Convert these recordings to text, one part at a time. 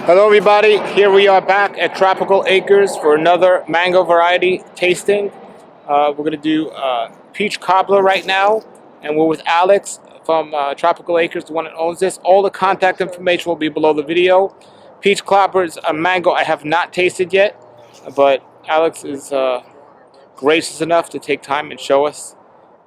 Hello everybody, here we are back at Tropical Acres for another mango variety tasting. We're going to do Peach Cobbler right now, and we're with Alex from Tropical Acres, the one that owns this. All the contact information will be below the video. Peach Cobbler is a mango I have not tasted yet, but Alex is gracious enough to take time and show us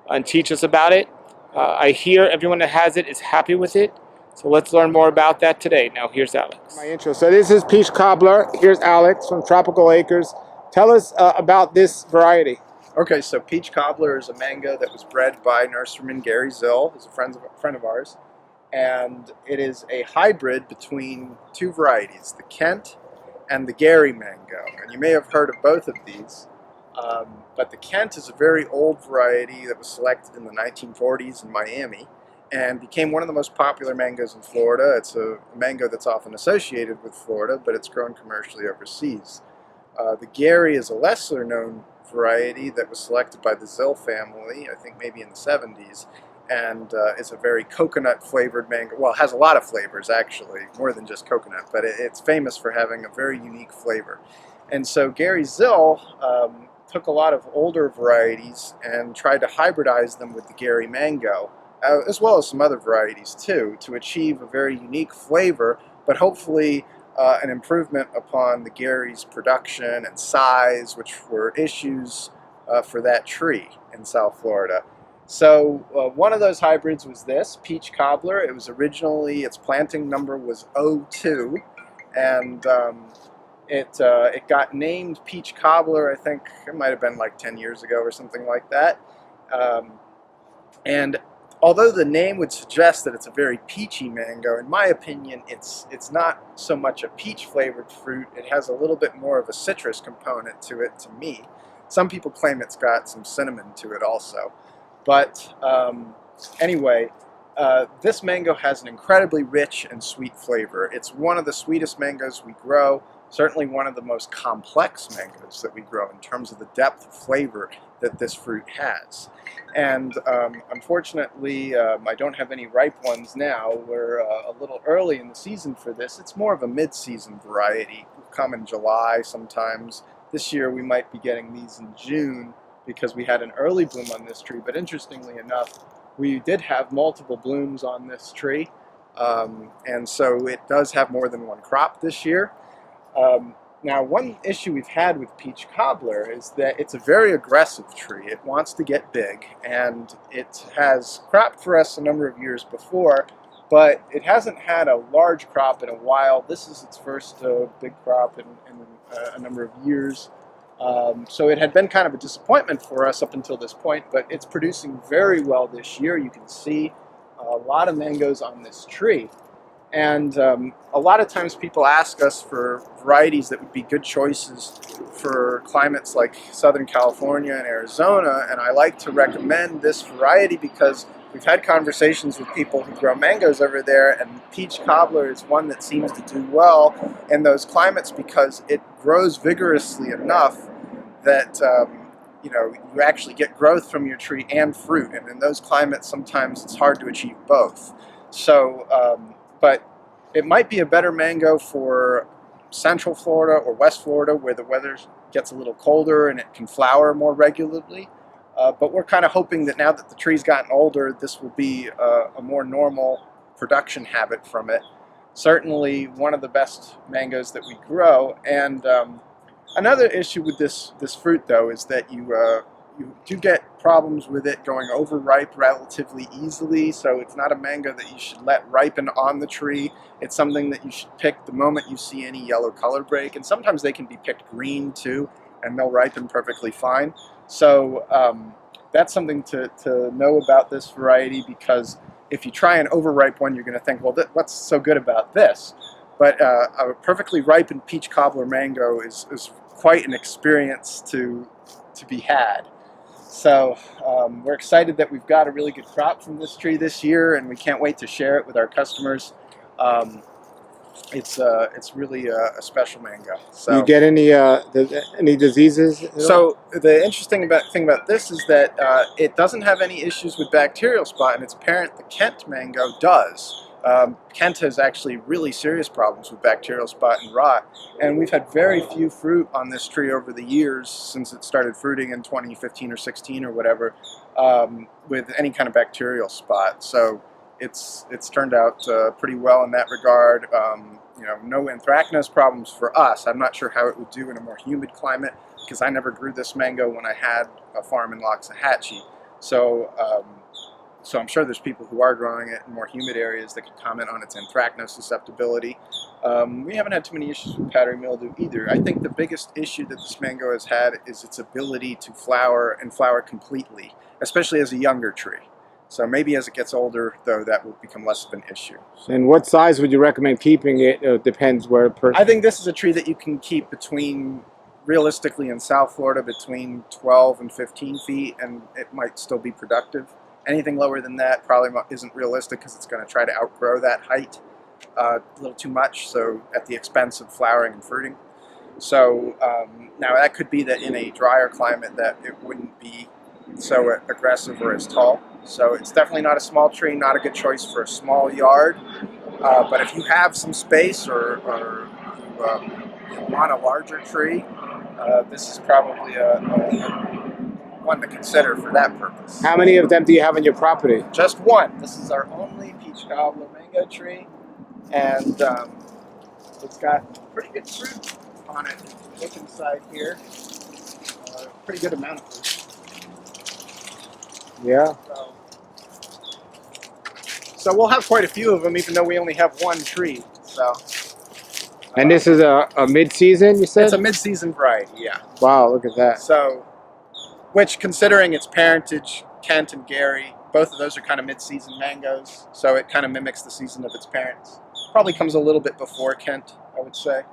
and teach us about it. I hear everyone that has it is happy with it. So let's learn more about that today. Now here's Alex. My intro. So this is Peach Cobbler. Here's Alex from Tropical Acres. Tell us about this variety. Okay, so Peach Cobbler is a mango that was bred by nurseryman Gary Zill, who's a friend of ours, and it is a hybrid between two varieties, the Kent and the Gary mango. And you may have heard of both of these, but the Kent is a very old variety that was selected in the 1940s in Miami and became one of the most popular mangoes in Florida. It's a mango that's often associated with Florida, but it's grown commercially overseas. The Gary is a lesser known variety that was selected by the Zill family, I think maybe in the 70s, and is a very coconut flavored mango. Well, it has a lot of flavors actually, more than just coconut, but it's famous for having a very unique flavor. And so Gary Zill took a lot of older varieties and tried to hybridize them with the Gary mango, as well as some other varieties too, to achieve a very unique flavor, but hopefully an improvement upon the Gary's production and size, which were issues for that tree in South Florida. So one of those hybrids was this, Peach Cobbler. It was originally, its planting number was 02, and it got named Peach Cobbler, I think it might have been like 10 years ago or something like that. And although the name would suggest that it's a very peachy mango, in my opinion, it's not so much a peach-flavored fruit. It has a little bit more of a citrus component to it, to me. Some people claim it's got some cinnamon to it also. But anyway, this mango has an incredibly rich and sweet flavor. It's one of the sweetest mangoes we grow, certainly one of the most complex mangoes that we grow in terms of the depth of flavor that this fruit has. And unfortunately, I don't have any ripe ones now. We're a little early in the season for this. It's more of a mid-season variety. Will come in July sometimes. This year we might be getting these in June because we had an early bloom on this tree. But interestingly enough, we did have multiple blooms on this tree. And so it does have more than one crop this year. Now, one issue we've had with Peach Cobbler is that it's a very aggressive tree. It wants to get big, and it has cropped for us a number of years before, but it hasn't had a large crop in a while. This is its first big crop in a number of years. So it had been kind of a disappointment for us up until this point, but it's producing very well this year. You can see a lot of mangoes on this tree. And a lot of times people ask us for varieties that would be good choices for climates like Southern California and Arizona, and I like to recommend this variety because we've had conversations with people who grow mangoes over there, and Peach Cobbler is one that seems to do well in those climates because it grows vigorously enough that you know, you actually get growth from your tree and fruit, and in those climates sometimes it's hard to achieve both. So but it might be a better mango for Central Florida or West Florida where the weather gets a little colder and it can flower more regularly. But we're kind of hoping that now that the tree's gotten older, this will be a more normal production habit from it. Certainly one of the best mangoes that we grow. And another issue with this fruit, though, is that you do get problems with it going overripe relatively easily, so it's not a mango that you should let ripen on the tree. It's something that you should pick the moment you see any yellow color break, and sometimes they can be picked green too, and they'll ripen perfectly fine. So that's something to know about this variety, because if you try an overripe one, you're going to think, well, what's so good about this? But a perfectly ripened Peach Cobbler mango is quite an experience to be had. So we're excited that we've got a really good crop from this tree this year, and we can't wait to share it with our customers. It's really a special mango. So you get any diseases? So the interesting thing about this is that it doesn't have any issues with bacterial spot, and its parent, the Kent mango, does. Kent has actually really serious problems with bacterial spot and rot, and we've had very few fruit on this tree over the years since it started fruiting in 2015 or 16 or whatever, with any kind of bacterial spot. So it's turned out pretty well in that regard. You know, no anthracnose problems for us. I'm not sure how it would do in a more humid climate, because I never grew this mango when I had a farm in Loxahatchee. So I'm sure there's people who are growing it in more humid areas that can comment on its anthracnose susceptibility. We haven't had too many issues with powdery mildew either. I think the biggest issue that this mango has had is its ability to flower and flower completely, especially as a younger tree. So maybe as it gets older, though, that will become less of an issue. And what size would you recommend keeping it? It depends where a person... I think this is a tree that you can keep between, realistically in South Florida, between 12 and 15 feet, and it might still be productive. Anything lower than that probably isn't realistic, because it's going to try to outgrow that height a little too much, so at the expense of flowering and fruiting. So now that could be that in a drier climate that it wouldn't be so aggressive or as tall. So it's definitely not a small tree, not a good choice for a small yard. But if you have some space or you want a larger tree, this is probably one to consider for that purpose. How many of them do you have on your property? Just one. This is our only Peach Cobbler Mango tree, and it's got pretty good fruit on it. Look inside here. Pretty good amount of fruit. Yeah. So we'll have quite a few of them, even though we only have one tree. So. And this is a mid-season, you said? It's a mid-season variety, yeah. Wow, look at that. So, which, considering its parentage, Kent and Gary, both of those are kind of mid-season mangoes, so it kind of mimics the season of its parents. Probably comes a little bit before Kent, I would say.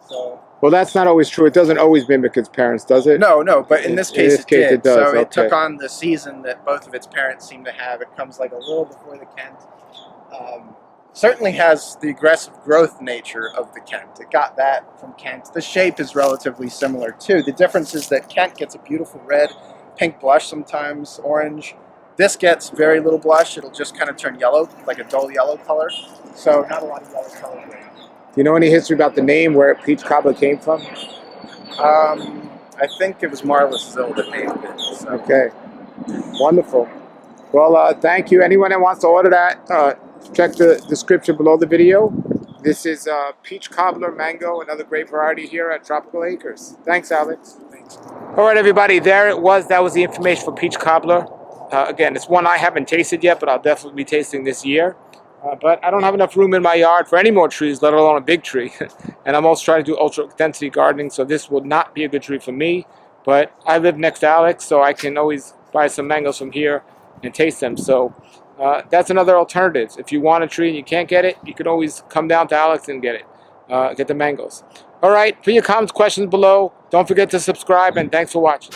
So. Well, that's not always true. It doesn't always mimic its parents, does it? No, but in this case it did. It does. So okay. It took on the season that both of its parents seem to have. It comes like a little before the Kent. Certainly has the aggressive growth nature of the Kent. It got that from Kent. The shape is relatively similar too. The difference is that Kent gets a beautiful red, pink blush sometimes, orange. This gets very little blush. It'll just kind of turn yellow, like a dull yellow color. So not a lot of yellow color. Do you know any history about the name, where Peach Cobbler came from? I think it was Marlis Zill that named it. So. Okay. Wonderful. Well, thank you. Anyone that wants to order that, check the description below the video. This is Peach Cobbler Mango, another great variety here at Tropical Acres. Thanks, Alex. Thanks. All right, everybody, there it was. That was the information for Peach Cobbler. Again, it's one I haven't tasted yet, but I'll definitely be tasting this year. But I don't have enough room in my yard for any more trees, let alone a big tree. And I'm also trying to do ultra-density gardening, so this will not be a good tree for me. But I live next to Alex, so I can always buy some mangoes from here and taste them. So that's another alternative. If you want a tree and you can't get it, you can always come down to Alex and get it. Get the mangoes. All right, put your comments, questions below. Don't forget to subscribe, and thanks for watching.